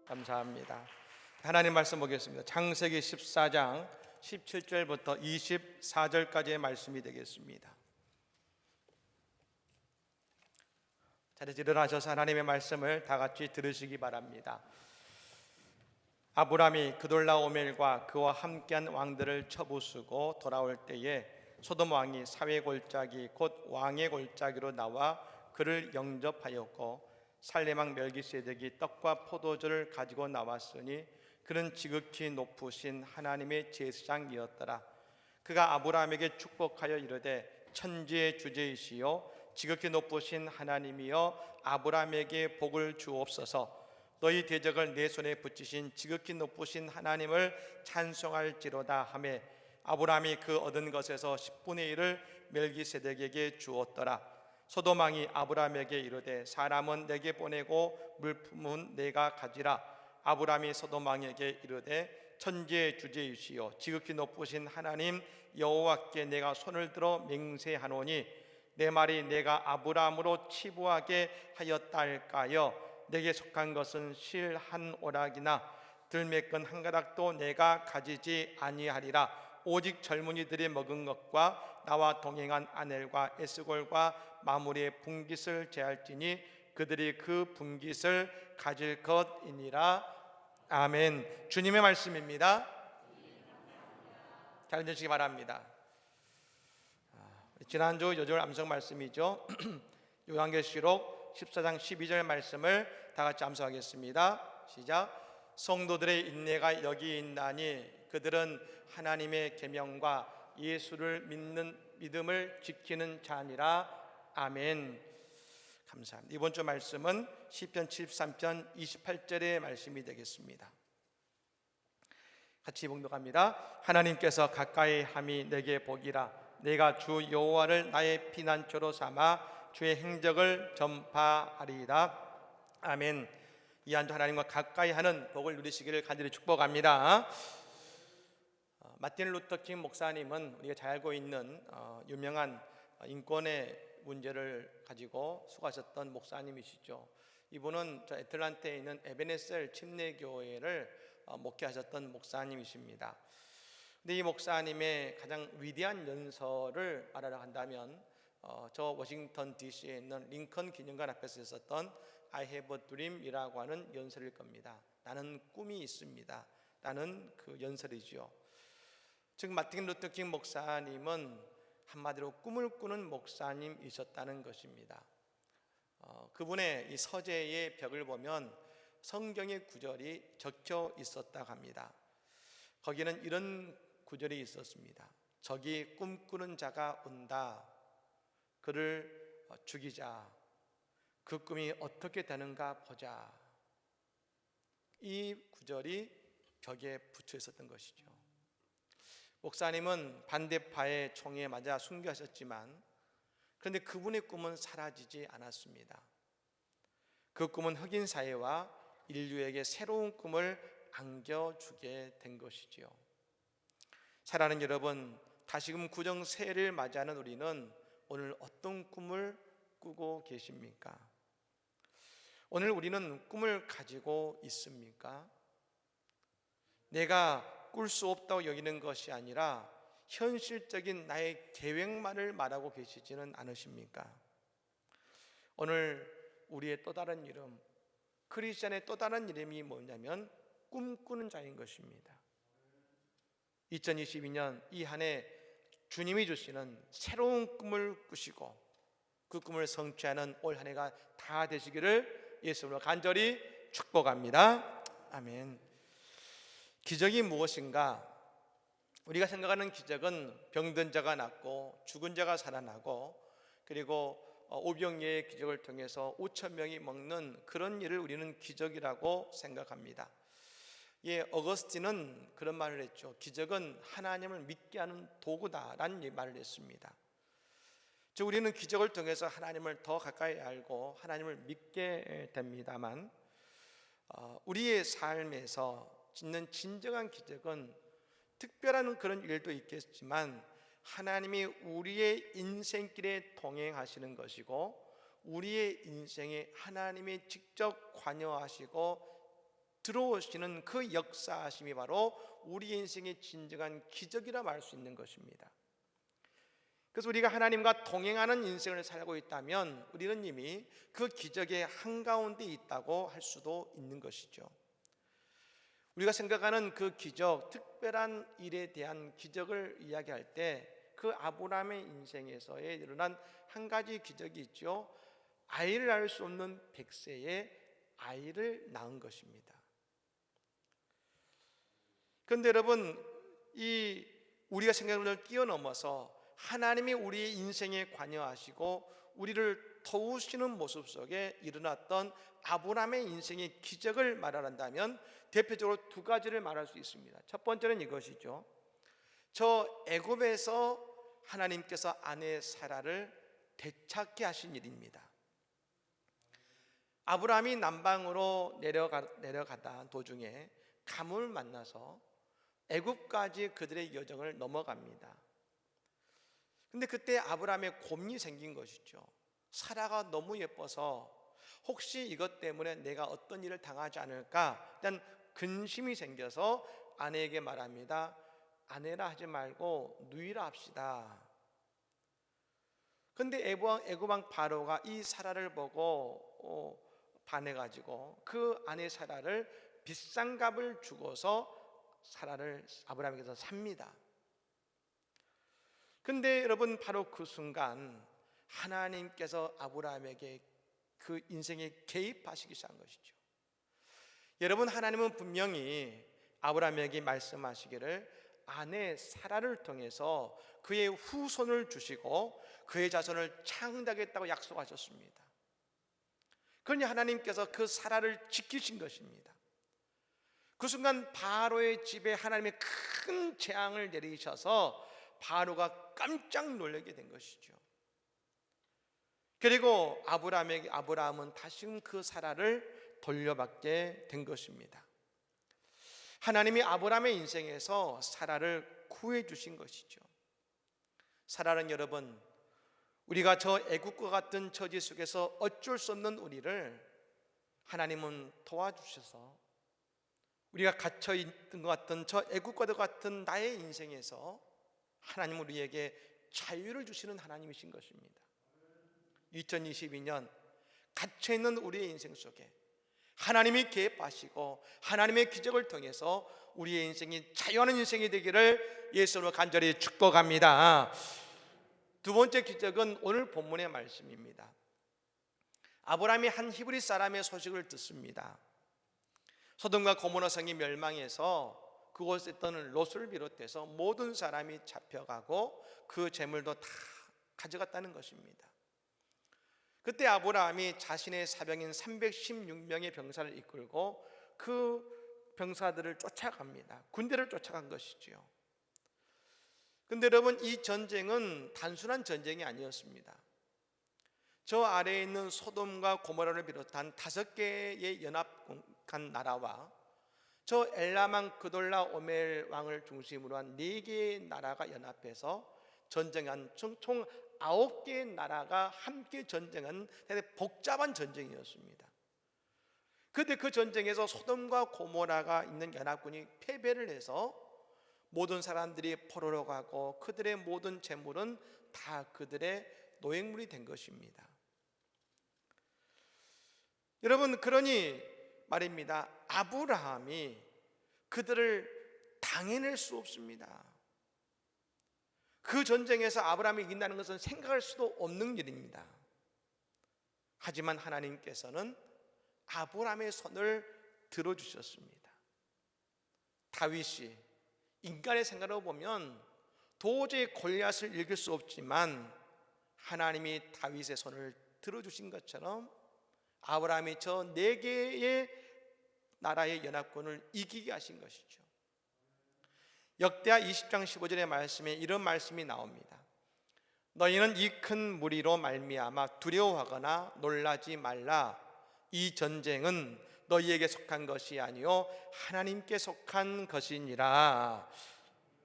감사합니다. 하나님 말씀 보겠습니다. 창세기 14장 17절부터 24절까지의 말씀이 되겠습니다. 자리에서 일어나셔서 하나님의 말씀을 다 같이 들으시기 바랍니다. 아브람이 그돌라오멜과 그와 함께한 왕들을 쳐부수고 돌아올 때에 소돔 왕이 사회 골짜기 곧 왕의 골짜기로 나와 그를 영접하였고 살렘 왕 멜기세덱이 떡과 포도주를 가지고 나왔으니 그는 지극히 높으신 하나님의 제사장이었더라. 그가 아브라함에게 축복하여 이르되 천지의 주제이시요 지극히 높으신 하나님이여 아브라함에게 복을 주옵소서. 너희 대적을 내 손에 붙이신 지극히 높으신 하나님을 찬송할지로다 하매 아브라함이 그 얻은 것에서 10분의 1을 멜기세덱에게 주었더라. 소돔 왕이 아브라함에게 이르되 사람은 내게 보내고 물품은 내가 가지라. 아브라함이 소돔 왕에게 이르되 천지의 주제이시여 지극히 높으신 하나님 여호와께 내가 손을 들어 맹세하노니 내 말이 내가 아브라함으로 치부하게 하였다 할까요? 내게 속한 것은 실 한 오락이나 들매끈 한 가닥도 내가 가지지 아니하리라. 오직 젊은이들이 먹은 것과 나와 동행한 아넬과 에스골과 마무리의 분깃을 제할지니 그들이 그 분깃을 가질 것이니라. 아멘. 주님의 말씀입니다. 잘 들으시기 바랍니다. 지난주 요절 암송 말씀이죠. 요한계시록 14장 12절 말씀을 다 같이 암송하겠습니다. 시작. 성도들의 인내가 여기 있나니 그들은 하나님의 계명과 예수를 믿는 믿음을 지키는 자니라. 아멘. 감사합니다. 이번 주 말씀은 시편 73편 28절의 말씀이 되겠습니다. 같이 봉독합니다. 하나님께서 가까이 함이 내게 복이라. 내가 주 여호와를 나의 피난처로 삼아 주의 행적을 전파하리이다. 아멘. 이 한 주 하나님과 가까이 하는 복을 누리시기를 간절히 축복합니다. 마틴 루터 킹 목사님은 우리가 잘 알고 있는 유명한 인권의 문제를 가지고 수고하셨던 목사님이시죠. 이분은 애틀란타에 있는 에베네셀 침례교회를 목회하셨던 목사님이십니다. 근데 이 목사님의 가장 위대한 연설을 말하려 한다면 저 워싱턴 DC에 있는 링컨 기념관 앞에서 있었던 I have a dream이라고 하는 연설일 겁니다. 나는 꿈이 있습니다. 나는 그 연설이죠. 즉 마틴 루터 킹 목사님은 한마디로 꿈을 꾸는 목사님이셨다는 것입니다. 그분의 이 서재의 벽을 보면 성경의 구절이 적혀 있었다고 합니다. 거기는 이런 구절이 있었습니다. 저기 꿈꾸는 자가 온다. 그를 죽이자. 그 꿈이 어떻게 되는가 보자. 이 구절이 벽에 붙여 있었던 것이죠. 목사님은 반대파의 총에 맞아 순교하셨지만 그런데 그분의 꿈은 사라지지 않았습니다. 그 꿈은 흑인 사회와 인류에게 새로운 꿈을 안겨주게 된 것이지요. 사랑하는 여러분, 다시금 구정 새해를 맞이하는 우리는 오늘 어떤 꿈을 꾸고 계십니까? 오늘 우리는 꿈을 가지고 있습니까? 내가 꿀 수 없다고 여기는 것이 아니라 현실적인 나의 계획만을 말하고 계시지는 않으십니까? 오늘 우리의 또 다른 이름, 크리스천의 또 다른 이름이 뭐냐면 꿈꾸는 자인 것입니다. 2022년 이 한 해 주님이 주시는 새로운 꿈을 꾸시고 그 꿈을 성취하는 올 한 해가 다 되시기를 예수님으로 간절히 축복합니다. 아멘. 기적이 무엇인가? 우리가 생각하는 기적은 병든 자가 낫고 죽은 자가 살아나고 그리고 오병이의 기적을 통해서 5천 명이 먹는 그런 일을 우리는 기적이라고 생각합니다. 어거스틴은 그런 말을 했죠. 기적은 하나님을 믿게 하는 도구다라는 말을 했습니다. 즉 우리는 기적을 통해서 하나님을 더 가까이 알고 하나님을 믿게 됩니다만 우리의 삶에서 있는 진정한 기적은 특별한 그런 일도 있겠지만 하나님이 우리의 인생길에 동행하시는 것이고 우리의 인생에 하나님이 직접 관여하시고 들어오시는 그 역사하심이 바로 우리의 인생의 진정한 기적이라 말할 수 있는 것입니다. 그래서 우리가 하나님과 동행하는 인생을 살고 있다면 우리는 이미 그 기적의 한가운데 있다고 할 수도 있는 것이죠. 우리가 생각하는 그 기적, 특별한 일에 대한 기적을 이야기할 때 그 아브라함의 인생에서의 일어난 한 가지 기적이 있죠. 아이를 낳을 수 없는 100세에 아이를 낳은 것입니다. 그런데 여러분, 이 우리가 생각하는 것을 뛰어넘어서 하나님이 우리의 인생에 관여하시고 우리를 도우시는 모습 속에 일어났던 아브라함의 인생의 기적을 말한다면 대표적으로 두 가지를 말할 수 있습니다. 첫 번째는 이것이죠. 저 애굽에서 하나님께서 아내 사라를 되찾게 하신 일입니다. 아브라함이 남방으로 내려가다 도중에 가문을 만나서 애굽까지 그들의 여정을 넘어갑니다. 근데 그때 아브라함의 고민이 생긴 것이죠. 사라가 너무 예뻐서 혹시 이것 때문에 내가 어떤 일을 당하지 않을까 일단 근심이 생겨서 아내에게 말합니다. 아내라 하지 말고 누이라 합시다. 근데 애굽 왕 바로가 이 사라를 보고 반해가지고 그 아내 사라를 비싼 값을 주고서 사라를 아브라함에게서 삽니다. 근데 여러분, 바로 그 순간 하나님께서 아브라함에게 그 인생에 개입하시기 시작한 것이죠. 여러분, 하나님은 분명히 아브라함에게 말씀하시기를 아내 사라를 통해서 그의 후손을 주시고 그의 자손을 창대하겠다고 약속하셨습니다. 그러니 하나님께서 그 사라를 지키신 것입니다. 그 순간 바로의 집에 하나님의 큰 재앙을 내리셔서 바로가 깜짝 놀라게 된 것이죠. 그리고 아브라함은 다시금 그 사라를 돌려받게 된 것입니다. 하나님이 아브라함의 인생에서 사라를 구해 주신 것이죠. 사라는 여러분, 우리가 저 애국과 같은 처지 속에서 어쩔 수 없는 우리를 하나님은 도와주셔서 우리가 갇혀 있던 것 같은 저 애국과도 같은 나의 인생에서 하나님은 우리에게 자유를 주시는 하나님이신 것입니다. 2022년 갇혀있는 우리의 인생 속에 하나님이 개입하시고 하나님의 기적을 통해서 우리의 인생이 자유하는 인생이 되기를 예수님으로 간절히 축복합니다. 두 번째 기적은 오늘 본문의 말씀입니다. 아브라함이 한 히브리 사람의 소식을 듣습니다. 소돔과 고모라 성이 멸망해서 그곳에 있던 롯을 비롯해서 모든 사람이 잡혀가고 그 재물도 다 가져갔다는 것입니다. 그때 아브라함이 자신의 사병인 316명의 병사를 이끌고 그 병사들을 쫓아갑니다. 군대를 쫓아간 것이지요. 그런데 여러분, 이 전쟁은 단순한 전쟁이 아니었습니다. 저 아래에 있는 소돔과 고모라를 비롯한 5개의 연합한 나라와 저 엘라만 그돌라 오멜 왕을 중심으로 한 4개의 나라가 연합해서 전쟁한 총 9개의 나라가 함께 전쟁한 복잡한 전쟁이었습니다. 그런데 그 전쟁에서 소돔과 고모라가 있는 연합군이 패배를 해서 모든 사람들이 포로로 가고 그들의 모든 재물은 다 그들의 노예물이 된 것입니다. 여러분, 그러니 말입니다. 아브라함이 그들을 당해낼 수 없습니다. 그 전쟁에서 아브라함이 이긴다는 것은 생각할 수도 없는 일입니다. 하지만 하나님께서는 아브라함의 손을 들어주셨습니다. 다윗이 인간의 생각으로 보면 도저히 골리앗을 이길 수 없지만 하나님이 다윗의 손을 들어주신 것처럼 아브라함이 저 4개의 나라의 연합군을 이기게 하신 것이죠. 역대하 20장 15절의 말씀에 이런 말씀이 나옵니다. 너희는 이 큰 무리로 말미암아 두려워하거나 놀라지 말라. 이 전쟁은 너희에게 속한 것이 아니요 하나님께 속한 것이니라.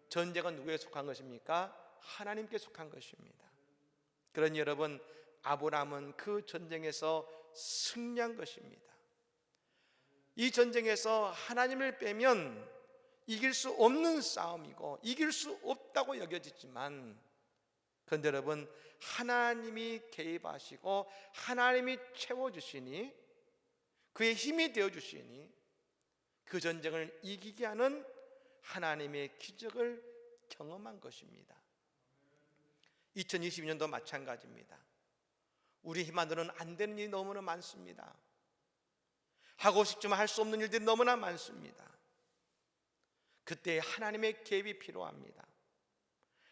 전쟁은 누구에게 속한 것입니까? 하나님께 속한 것입니다. 그러니 여러분, 아브라함은 그 전쟁에서 승리한 것입니다. 이 전쟁에서 하나님을 빼면 이길 수 없는 싸움이고 이길 수 없다고 여겨지지만, 그런데 여러분, 하나님이 개입하시고 하나님이 채워주시니, 그의 힘이 되어주시니 그 전쟁을 이기게 하는 하나님의 기적을 경험한 것입니다. 2022년도 마찬가지입니다. 우리 힘만으로는 안 되는 일이 너무나 많습니다. 하고 싶지만 할 수 없는 일들이 너무나 많습니다. 그때 하나님의 개입이 필요합니다.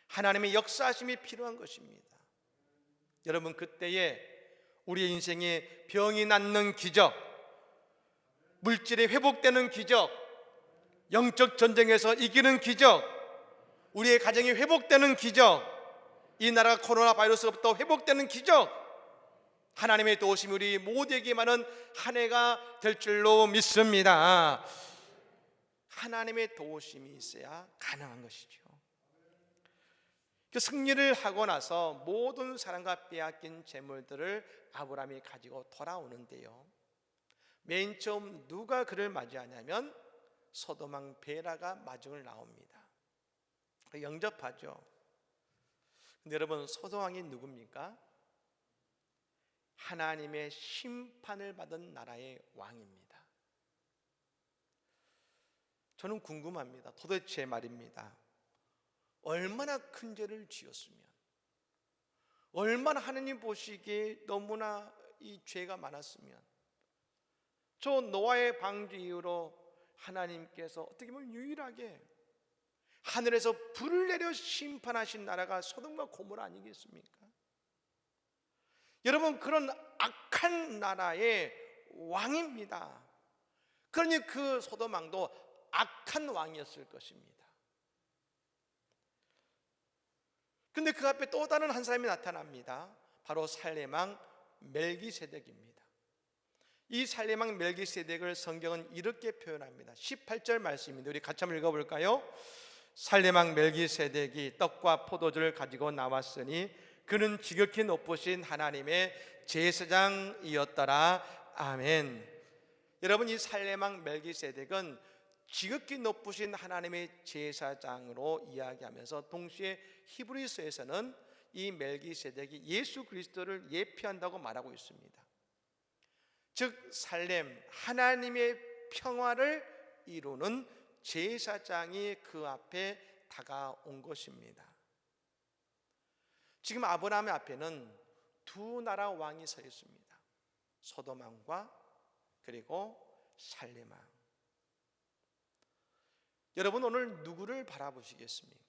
하나님의 역사하심이 필요한 것입니다. 여러분, 그때에 우리의 인생에 병이 낫는 기적, 물질이 회복되는 기적, 영적 전쟁에서 이기는 기적, 우리의 가정이 회복되는 기적, 이 나라가 코로나 바이러스로부터 회복되는 기적, 하나님의 도우심이 우리 모두에게만은 한 해가 될 줄로 믿습니다. 하나님의 도우심이 있어야 가능한 것이죠. 그 승리를 하고 나서 모든 사람과 빼앗긴 재물들을 아브라함이 가지고 돌아오는데요, 맨 처음 누가 그를 맞이하냐면 소돔왕 베라가 마중을 나옵니다. 영접하죠. 근데 여러분, 소돔왕이 누굽니까? 하나님의 심판을 받은 나라의 왕입니다. 저는 궁금합니다. 도대체 말입니다, 얼마나 큰 죄를 지었으면, 얼마나 하나님 보시기에 너무나 이 죄가 많았으면, 저 노아의 방주 이후로 하나님께서 어떻게 보면 유일하게 하늘에서 불을 내려 심판하신 나라가 소돔과 고모라 아니겠습니까? 여러분, 그런 악한 나라의 왕입니다. 그러니 그 소돔 왕도 악한 왕이었을 것입니다. 근데 그 앞에 또 다른 한 사람이 나타납니다. 바로 살렘 왕 멜기세덱입니다. 이 살렘 왕 멜기세덱을 성경은 이렇게 표현합니다. 18절 말씀입니다. 우리 같이 한번 읽어볼까요? 살렘 왕 멜기세덱이 떡과 포도주를 가지고 나왔으니 그는 지극히 높으신 하나님의 제사장이었더라. 아멘. 여러분, 이 살렘 왕 멜기세덱은 지극히 높으신 하나님의 제사장으로 이야기하면서 동시에 히브리서에서는 이 멜기세덱이 예수 그리스도를 예표한다고 말하고 있습니다. 즉 살렘, 하나님의 평화를 이루는 제사장이 그 앞에 다가온 것입니다. 지금 아브라함의 앞에는 두 나라 왕이 서 있습니다. 소돔 왕과 그리고 살렘 왕. 여러분, 오늘 누구를 바라보시겠습니까?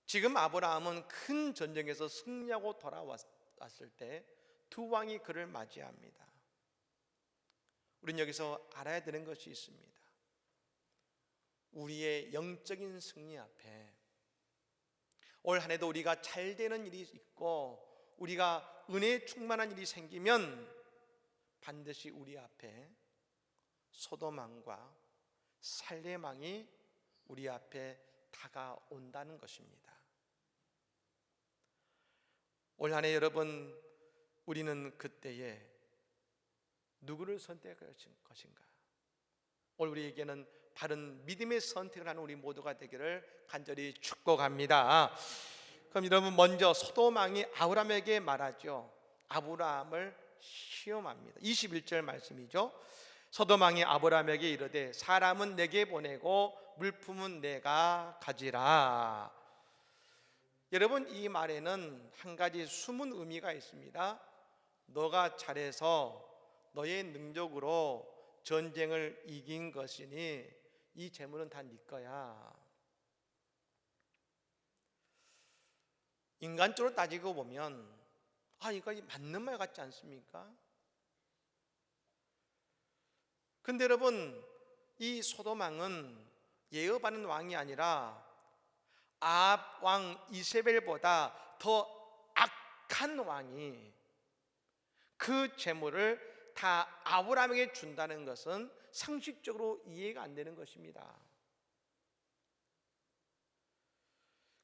지금 아브라함은 큰 전쟁에서 승리하고 돌아왔을 때 두 왕이 그를 맞이합니다. 우리는 여기서 알아야 되는 것이 있습니다. 우리의 영적인 승리 앞에 올 한 해도 우리가 잘 되는 일이 있고 우리가 은혜에 충만한 일이 생기면 반드시 우리 앞에 소돔 왕과 살렘 왕이 우리 앞에 다가온다는 것입니다. 올 한 해 여러분, 우리는 그때에 누구를 선택할 것인가? 오늘 우리에게는 바른 믿음의 선택을 하는 우리 모두가 되기를 간절히 축복합니다. 그럼 여러분, 먼저 소돔 왕이 아브라함에게 말하죠. 아브라함을 시험합니다. 21절 말씀이죠. 소돔 왕이 아브라함에게 이르되 사람은 내게 보내고 물품은 내가 가지라. 여러분, 이 말에는 한 가지 숨은 의미가 있습니다. 너가 잘해서 너의 능력으로 전쟁을 이긴 것이니 이 재물은 다 네 거야. 인간적으로 따지고 보면 이거 맞는 말 같지 않습니까? 근데 여러분, 이 소돔 왕은 예업하는 왕이 아니라 아합 왕 이세벨보다 더 악한 왕이 그 재물을 다 아브라함에게 준다는 것은 상식적으로 이해가 안 되는 것입니다.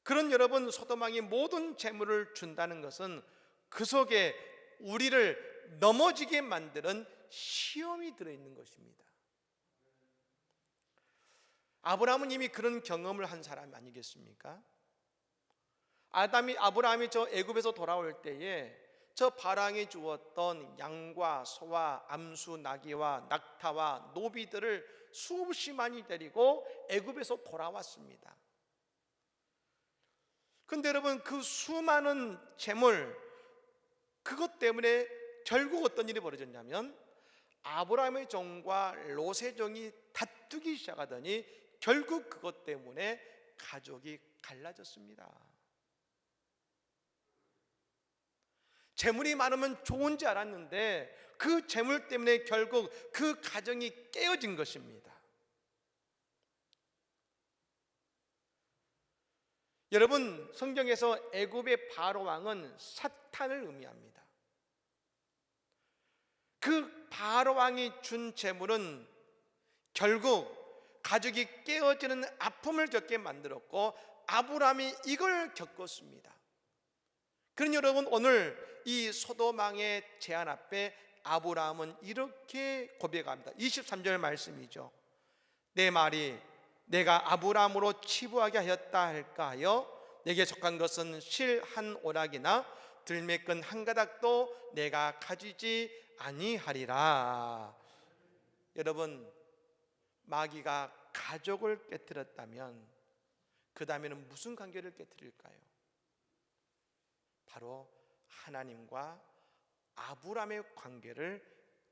그런 여러분, 소돔 왕이 모든 재물을 준다는 것은 그 속에 우리를 넘어지게 만드는 시험이 들어있는 것입니다. 아브라함은 이미 그런 경험을 한 사람 아니겠습니까? 아브라함이 저 애굽에서 돌아올 때에 저 바랑이 주었던 양과 소와 암수 나귀와 낙타와 노비들을 수없이 많이 데리고 애굽에서 돌아왔습니다. 근데 여러분, 그 수많은 재물, 그것 때문에 결국 어떤 일이 벌어졌냐면 아브라함의 종과 롯의 종이 다투기 시작하더니 결국 그것 때문에 가족이 갈라졌습니다. 재물이 많으면 좋은지 알았는데 그 재물 때문에 결국 그 가정이 깨어진 것입니다. 여러분, 성경에서 애굽의 바로 왕은 사탄을 의미합니다. 그 바로 왕이 준 재물은 결국 가족이 깨어지는 아픔을 겪게 만들었고 아브라함이 이걸 겪었습니다. 그러니 여러분, 오늘 이 소돔 왕의 제안 앞에 아브라함은 이렇게 고백합니다. 23절 말씀이죠. 내 말이 내가 아브라함으로 치부하게 하였다 할까 하여 내게 속한 것은 실 한 오락이나 들매끈 한 가닥도 내가 가지지 아니하리라. 여러분, 마귀가 가족을 깨뜨렸다면 그 다음에는 무슨 관계를 깨뜨릴까요? 바로 하나님과 아브라함의 관계를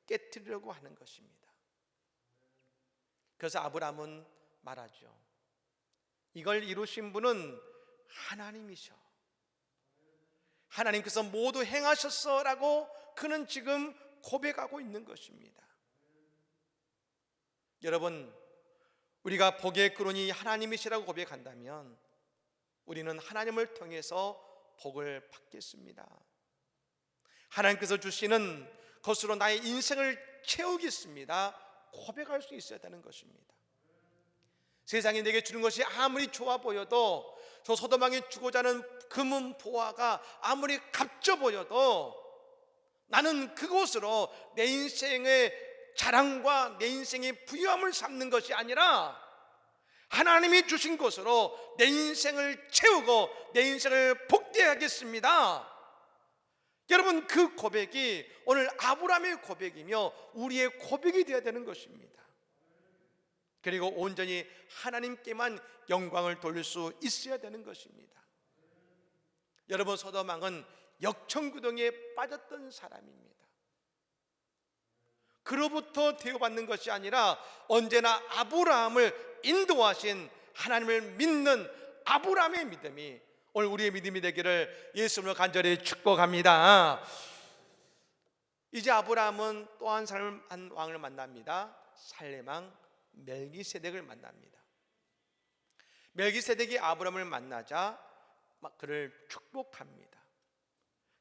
깨뜨리려고 하는 것입니다. 그래서 아브라함은 말하죠. 이걸 이루신 분은 하나님이셔. 하나님께서 모두 행하셨어라고 그는 지금 고백하고 있는 것입니다. 여러분, 우리가 복의 근원이 하나님이시라고 고백한다면 우리는 하나님을 통해서 복을 받겠습니다. 하나님께서 주시는 것으로 나의 인생을 채우겠습니다. 고백할 수 있어야 되는 것입니다. 세상이 내게 주는 것이 아무리 좋아 보여도, 저 소돔 왕이 주고자 하는 금은 보화가 아무리 값져 보여도 나는 그곳으로 내 인생의 자랑과 내 인생의 부유함을 삼는 것이 아니라 하나님이 주신 것으로 내 인생을 채우고 내 인생을 복되하겠습니다. 여러분, 그 고백이 오늘 아브라함의 고백이며 우리의 고백이 되어야 되는 것입니다. 그리고 온전히 하나님께만 영광을 돌릴 수 있어야 되는 것입니다. 여러분, 소돔 왕은 역청구덩이에 빠졌던 사람입니다. 그로부터 대우받는 것이 아니라 언제나 아브라함을 인도하신 하나님을 믿는 아브라함의 믿음이 오늘 우리의 믿음이 되기를 예수님으로 간절히 축복합니다. 이제 아브라함은 또 한 사람을, 한 왕을 만납니다. 살렘 왕 멜기세덱을 만납니다. 멜기세덱이 아브라함을 만나자 그를 축복합니다.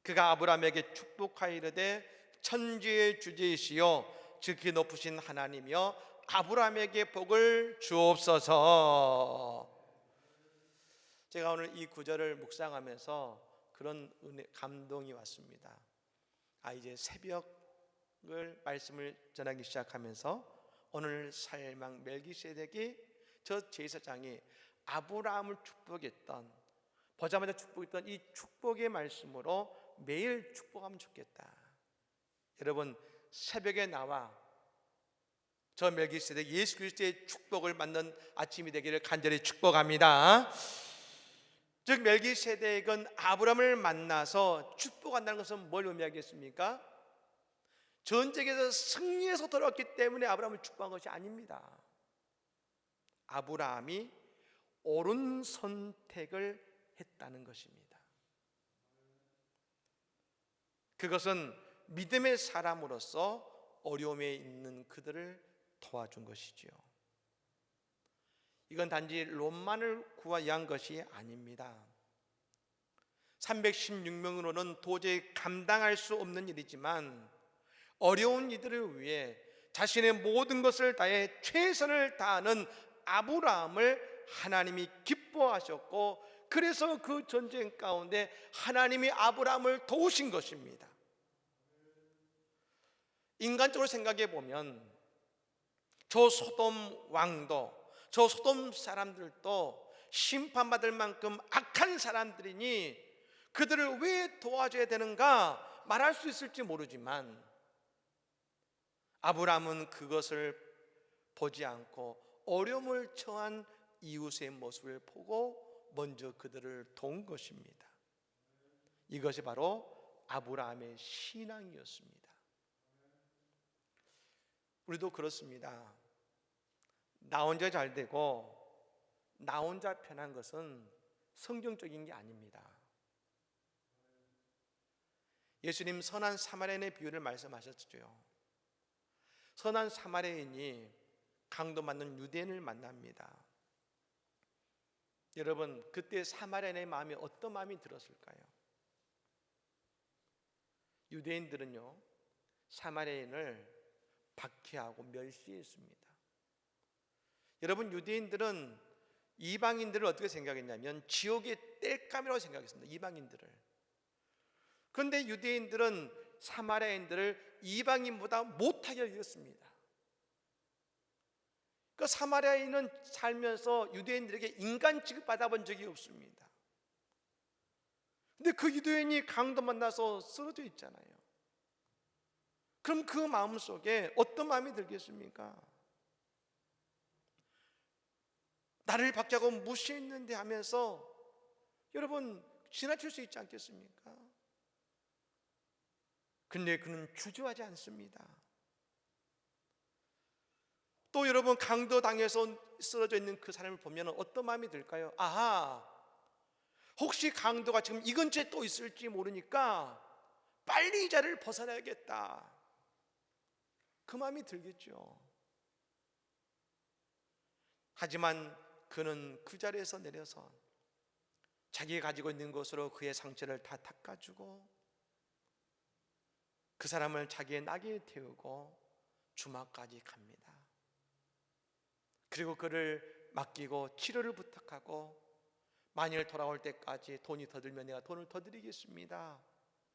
그가 아브라함에게 축복하이르되 천지의 주제이시여 지극히 높으신 하나님이여 아브라함에게 복을 주옵소서. 제가 오늘 이 구절을 묵상하면서 그런 감동이 왔습니다. 이제 새벽을 말씀을 전하기 시작하면서 오늘 살렘 왕 멜기세덱이 저 제사장이 아브라함을 축복했던, 보자마자 축복했던 이 축복의 말씀으로 매일 축복하면 좋겠다. 여러분, 새벽에 나와 저 멜기세덱 예수 그리스도의 축복을 받는 아침이 되기를 간절히 축복합니다. 즉 멜기세덱은 아브라함을 만나서 축복한다는 것은 뭘 의미하겠습니까? 전쟁에서 승리해서 돌아왔기 때문에 아브라함을 축복한 것이 아닙니다. 아브라함이 옳은 선택을 했다는 것입니다. 그것은 믿음의 사람으로서 어려움에 있는 그들을 도와준 것이지요. 이건 단지 롯만을 위한 것이 아닙니다. 316명으로는 도저히 감당할 수 없는 일이지만 어려운 이들을 위해 자신의 모든 것을 다해 최선을 다하는 아브라함을 하나님이 기뻐하셨고 그래서 그 전쟁 가운데 하나님이 아브라함을 도우신 것입니다. 인간적으로 생각해 보면 저 소돔 왕도, 저 소돔 사람들도 심판받을 만큼 악한 사람들이니 그들을 왜 도와줘야 되는가 말할 수 있을지 모르지만, 아브라함은 그것을 보지 않고 어려움을 처한 이웃의 모습을 보고 먼저 그들을 도운 것입니다. 이것이 바로 아브라함의 신앙이었습니다. 우리도 그렇습니다. 나 혼자 잘 되고 나 혼자 편한 것은 성경적인 게 아닙니다. 예수님 선한 사마리아인의 비유를 말씀하셨죠. 선한 사마리아인이 강도 맞는 유대인을 만납니다. 여러분, 그때 사마리아인의 마음이 어떤 마음이 들었을까요? 유대인들은요, 사마리아인을 박해하고 멸시했습니다. 여러분, 유대인들은 이방인들을 어떻게 생각했냐면 지옥의 땔감이라고 생각했습니다. 이방인들을. 그런데 유대인들은 사마리아인들을 이방인보다 못하게 여겼습니다. 그 사마리아인은 살면서 유대인들에게 인간 취급받아 본 적이 없습니다. 근데 그 유대인이 강도 만나서 쓰러져 있잖아요. 그럼 그 마음속에 어떤 마음이 들겠습니까? 나를 박해하고 무시했는데 하면서 여러분 지나칠 수 있지 않겠습니까? 근데 그는 주저하지 않습니다. 또 여러분, 강도 당해서 쓰러져 있는 그 사람을 보면 어떤 마음이 들까요? 아하, 혹시 강도가 지금 이 근처에 또 있을지 모르니까 빨리 이 자리를 벗어나야겠다, 그 마음이 들겠죠. 하지만 그는 그 자리에서 내려서 자기가 가지고 있는 것으로 그의 상처를 다 닦아주고 그 사람을 자기의 나귀에 태우고 주막까지 갑니다. 그리고 그를 맡기고 치료를 부탁하고 만일 돌아올 때까지 돈이 더 들면 내가 돈을 더 드리겠습니다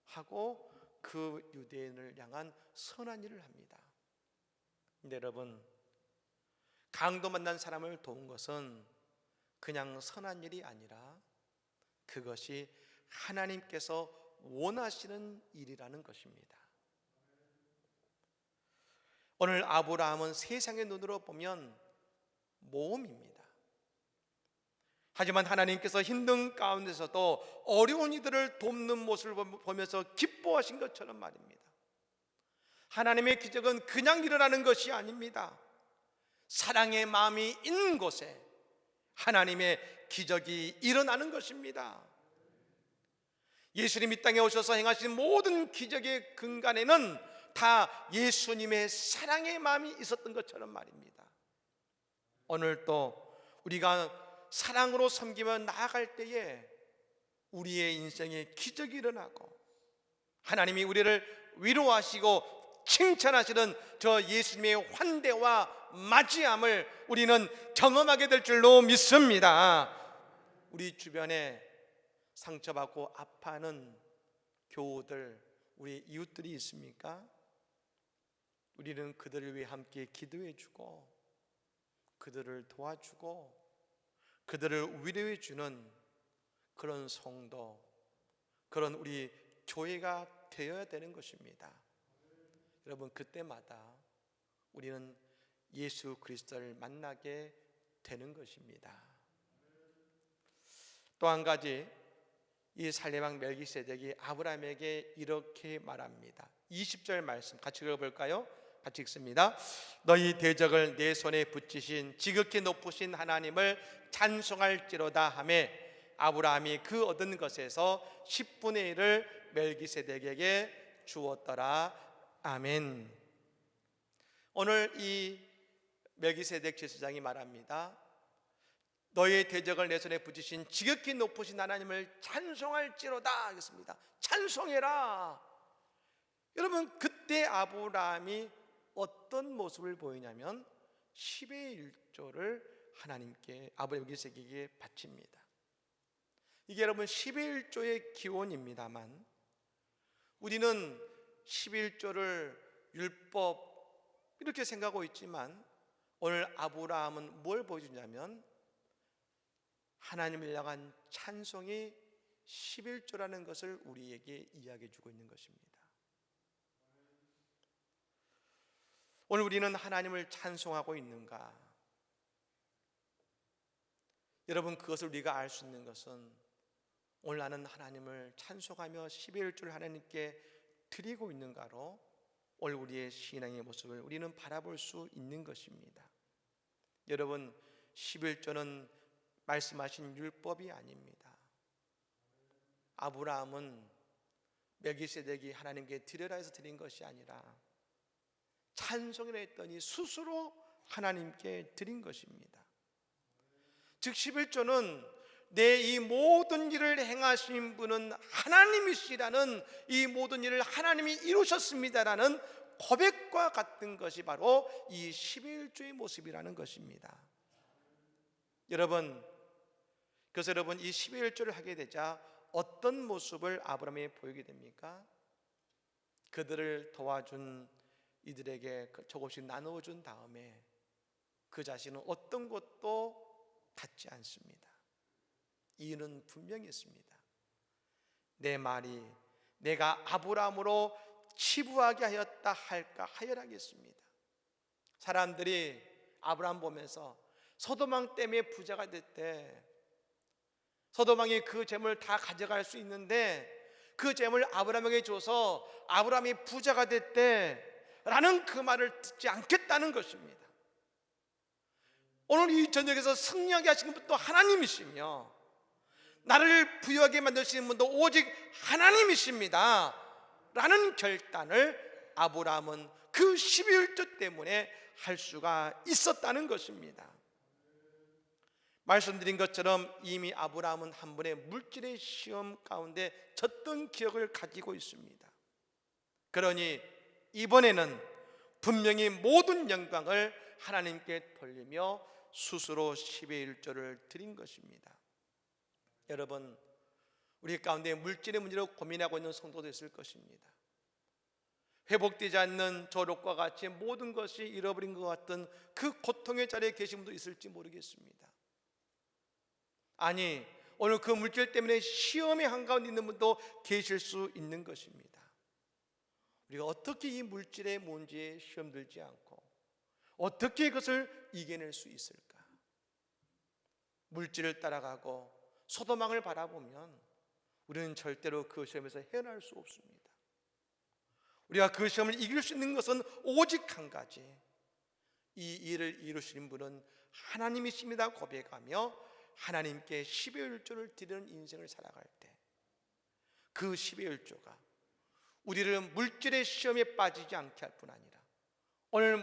하고 그 유대인을 향한 선한 일을 합니다. 근데 여러분, 강도 만난 사람을 도운 것은 그냥 선한 일이 아니라 그것이 하나님께서 원하시는 일이라는 것입니다. 오늘 아브라함은 세상의 눈으로 보면 모험입니다. 하지만 하나님께서 힘든 가운데서도 어려운 이들을 돕는 모습을 보면서 기뻐하신 것처럼 말입니다. 하나님의 기적은 그냥 일어나는 것이 아닙니다. 사랑의 마음이 있는 곳에 하나님의 기적이 일어나는 것입니다. 예수님 이 땅에 오셔서 행하신 모든 기적의 근간에는 다 예수님의 사랑의 마음이 있었던 것처럼 말입니다. 오늘 또 우리가 사랑으로 섬기며 나아갈 때에 우리의 인생에 기적이 일어나고 하나님이 우리를 위로하시고 칭찬하시는 저 예수님의 환대와 맞이함을 우리는 경험하게 될 줄로 믿습니다. 우리 주변에 상처받고 아파하는 교우들, 우리 이웃들이 있습니까? 우리는 그들을 위해 함께 기도해주고 그들을 도와주고 그들을 위로해주는 그런 성도, 그런 우리 교회가 되어야 되는 것입니다. 여러분, 그때마다 우리는 예수 그리스도를 만나게 되는 것입니다. 또 한 가지, 이 살레방 멜기세덱이 아브라함에게 이렇게 말합니다. 20절 말씀 같이 읽어볼까요? 같이 읽습니다. 너희 대적을 내 손에 붙이신 지극히 높으신 하나님을 찬송할지로다 하매 아브라함이 그 얻은 것에서 10분의 1을 멜기세덱에게 주었더라. 아멘. 오늘 이 멜기세덱 제사장이 말합니다. 너의 대적을 내 손에 붙이신 지극히 높으신 하나님을 찬송할지로다 하겠습니다. 찬송해라. 여러분, 그때 아브라함이 어떤 모습을 보이냐면 10의 1조를 하나님께, 아브라함 멜기세덱에게 바칩니다. 이게 여러분 11조의 기원입니다만, 우리는 11조를 율법 이렇게 생각하고 있지만, 오늘 아브라함은 뭘 보여주냐면 하나님을 향한 찬송이 11조라는 것을 우리에게 이야기해 주고 있는 것입니다. 오늘 우리는 하나님을 찬송하고 있는가? 여러분, 그것을 우리가 알 수 있는 것은 오늘 나는 하나님을 찬송하며 11조를 하나님께 드리고 있는가로 오늘 우리의 신앙의 모습을 우리는 바라볼 수 있는 것입니다. 여러분, 11조는 말씀하신 율법이 아닙니다. 아브라함은 멜기세덱이 하나님께 드려라 해서 드린 것이 아니라 찬송이라 했더니 스스로 하나님께 드린 것입니다. 즉 11조는 내 이 모든 일을 행하신 분은 하나님이시라는, 이 모든 일을 하나님이 이루셨습니다라는 고백과 같은 것이 바로 이 11조의 모습이라는 것입니다. 여러분, 그래서 여러분, 이 11조를 하게 되자 어떤 모습을 아브라함이 보이게 됩니까? 그들을 도와준 이들에게 조금씩 나누어준 다음에 그 자신은 어떤 것도 갖지 않습니다. 이유는 분명히 있습니다. 내 말이 내가 아브라함으로 치부하게 하였다 할까 하여라겠습니다. 사람들이 아브라함 보면서 소돔왕 때문에 부자가 됐대. 소돔왕이 그 재물 다 가져갈 수 있는데 그 재물 아브라함에게 줘서 아브라함이 부자가 됐대 라는 그 말을 듣지 않겠다는 것입니다. 오늘 이 저녁에서 승리하게 하시는 분도 하나님이시며 나를 부유하게 만드시는 분도 오직 하나님이십니다 라는 결단을 아브라함은 그 11조 때문에 할 수가 있었다는 것입니다. 말씀드린 것처럼 이미 아브라함은 한 번의 물질의 시험 가운데 졌던 기억을 가지고 있습니다. 그러니 이번에는 분명히 모든 영광을 하나님께 돌리며 스스로 11조를 드린 것입니다. 여러분, 우리 가운데 물질의 문제로 고민하고 있는 성도도 있을 것입니다. 회복되지 않는 저록과 같이 모든 것이 잃어버린 것 같은 그 고통의 자리에 계신 분도 있을지 모르겠습니다. 아니, 오늘 그 물질 때문에 시험의 한가운데 있는 분도 계실 수 있는 것입니다. 우리가 어떻게 이 물질의 문제에 시험 들지 않고 어떻게 그것을 이겨낼 수 있을까? 물질을 따라가고 소돔왕을 바라보면 우리는 절대로 그 시험에서 헤어날 수 없습니다. 우리가 그 시험을 이길 수 있는 것은 오직 한 가지, 이 일을 이루시는 분은 하나님이십니다 고백하며 하나님께 11조를 드리는 인생을 살아갈 때 그 11조가 우리를 물질의 시험에 빠지지 않게 할 뿐 아니라 오늘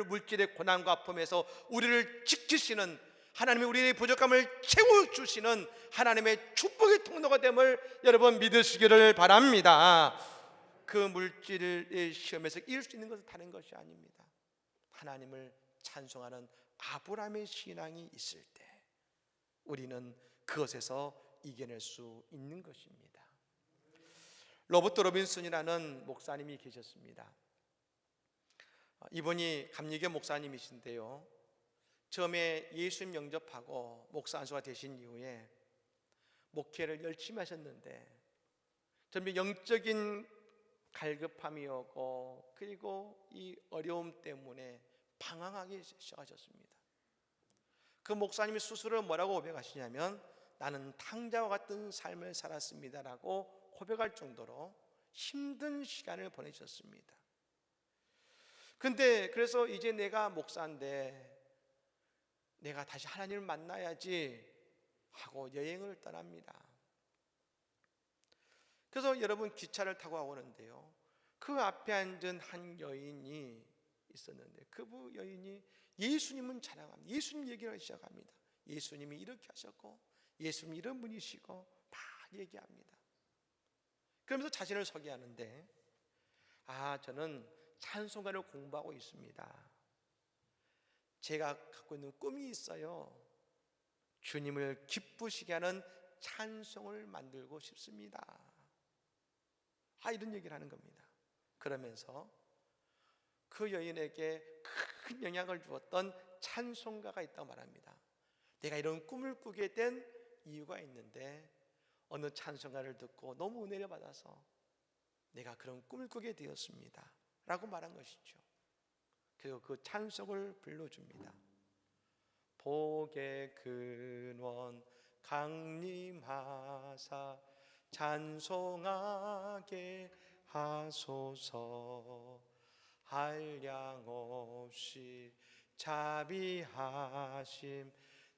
물질의 고난과 아픔에서 우리를 지키시는 하나님이 우리의 부족함을 채워주시는 하나님의 축복의 통로가 됨을 여러분 믿으시기를 바랍니다. 그 물질의 시험에서 이길 수 있는 것은 다른 것이 아닙니다. 하나님을 찬송하는 아브라함의 신앙이 있을 때 우리는 그것에서 이겨낼 수 있는 것입니다. 로버트 로빈슨이라는 목사님이 계셨습니다. 이분이 감리교 목사님이신데요, 처음에 예수님 영접하고 목사 안수가 되신 이후에 목회를 열심히 하셨는데 점점 영적인 갈급함이 오고 그리고 이 어려움 때문에 방황하기 시작하셨습니다. 그 목사님이 스스로 뭐라고 고백하시냐면 나는 탕자와 같은 삶을 살았습니다라고 고백할 정도로 힘든 시간을 보내셨습니다. 근데 그래서 이제 내가 목사인데 내가 다시 하나님을 만나야지 하고 여행을 떠납니다. 그래서 여러분 기차를 타고 오는데요, 그 앞에 앉은 한 여인이 있었는데 그 여인이 예수님은 자랑합니다. 예수님 얘기를 하기 시작합니다. 예수님이 이렇게 하셨고 예수님 이런 분이시고 막 얘기합니다. 그러면서 자신을 소개하는데 저는 찬송가를 공부하고 있습니다. 제가 갖고 있는 꿈이 있어요. 주님을 기쁘시게 하는 찬송을 만들고 싶습니다. 이런 얘기를 하는 겁니다. 그러면서 그 여인에게 큰 영향을 주었던 찬송가가 있다고 말합니다. 내가 이런 꿈을 꾸게 된 이유가 있는데 어느 찬송가를 듣고 너무 은혜를 받아서 내가 그런 꿈을 꾸게 되었습니다 라고 말한 것이죠. 그리고 그 찬송을 불러줍니다. 복의 근원 강림하사 찬송하게 하소서. 한량 없이 자비하심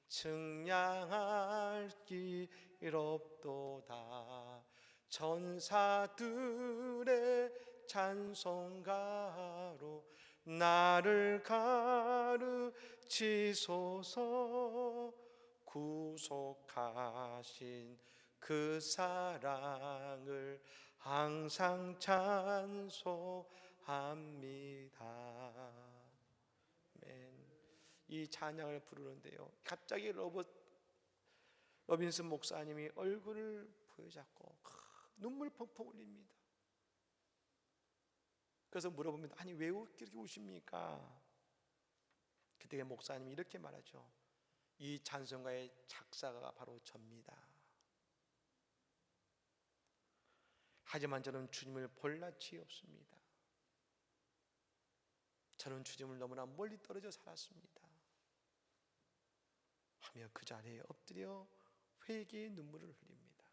측량할 길 없도다. 천사들의 찬송가로 나를 가르치소서. 구속하신 그 사랑을 항상 찬송합니다. 아멘. 이 찬양을 부르는데요, 갑자기 로빈슨 목사님이 얼굴을 부여잡고 눈물 펑펑 흘립니다. 그래서 물어봅니다. 아니 왜 이렇게 우십니까? 그때 목사님이 이렇게 말하죠. 이 찬송가의 작사가가 바로 접니다. 하지만 저는 주님을 볼 낯이 없습니다. 저는 주님을 너무나 멀리 떨어져 살았습니다 하며 그 자리에 엎드려 회개의 눈물을 흘립니다.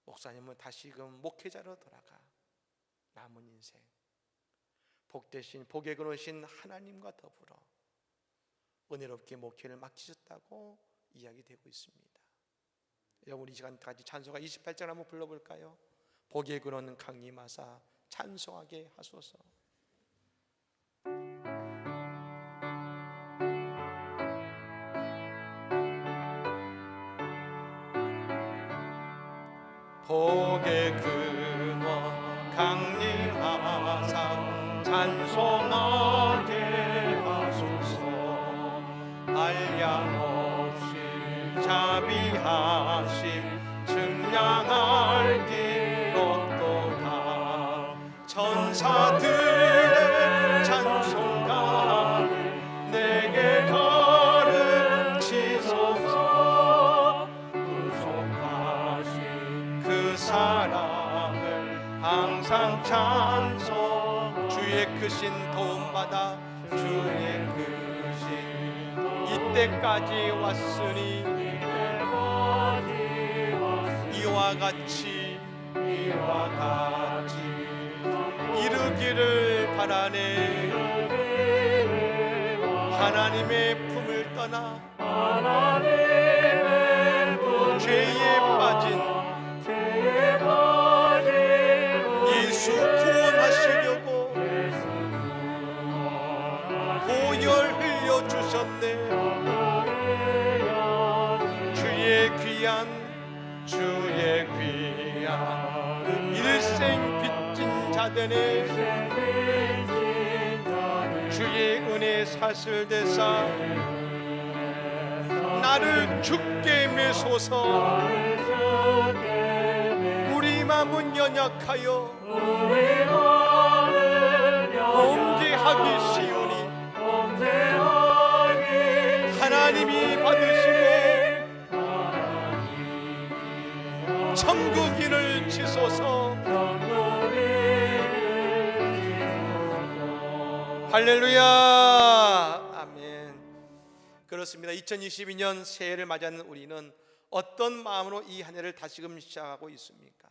목사님은 다시금 목회자로 돌아가 남은 인생 복되신 복의 근원이신 하나님과 더불어 은혜롭게 목회를 맡기셨다고 이야기되고 있습니다. 여러분, 이 시간까지 찬송가 28절 한번 불러볼까요? 복의 근원 강림하사 찬송하게 하소서. 복의 근원 강림하사 찬송하게 하소서. 한량 없이 자비하심 측량할 길 없도다. 천사들의 찬송가를 내게 가르치소서. 구속하신 그 사랑을 항상 찬송. 주의 크신 도움받아 주의 크신 이때까지 왔으니 이와 같이 이르기를 바라네. 하나님의 품을 떠나 죄에 빠진 예수 구원하시려고 보혈 흘려주셨네. 주의 귀한 일생 빚진 자되네. 주의 은혜 사슬대사 나를 죽게 매소서. 우리 마음은 연약하여 범죄하기 쉬우니 하나님이 받으시고 천국인을 치소서. 할렐루야. 아멘. 그렇습니다. 2022년 새해를 맞이하는 우리는 어떤 마음으로 이 한 해를 다시금 시작하고 있습니까?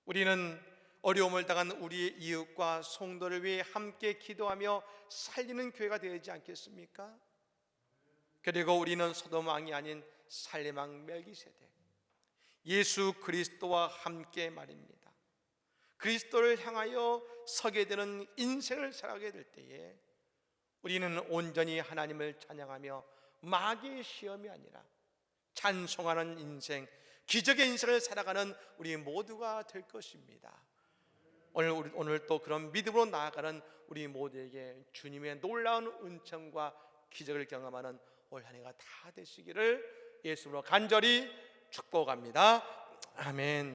우리는 어려움을 당한 우리의 이웃과 성도를 위해 함께 기도하며 살리는 교회가 되지 않겠습니까? 그리고 우리는 소돔 왕이 아닌 살림 왕 멜기세덱 예수 그리스도와 함께 말입니다. 그리스도를 향하여 서게 되는 인생을 살아가게 될 때에 우리는 온전히 하나님을 찬양하며 마귀의 시험이 아니라 찬송하는 인생, 기적의 인생을 살아가는 우리 모두가 될 것입니다. 오늘 또 그런 믿음으로 나아가는 우리 모두에게 주님의 놀라운 은총과 기적을 경험하는 올 한 해가 다 되시기를 예수로 간절히 축복합니다. 아멘.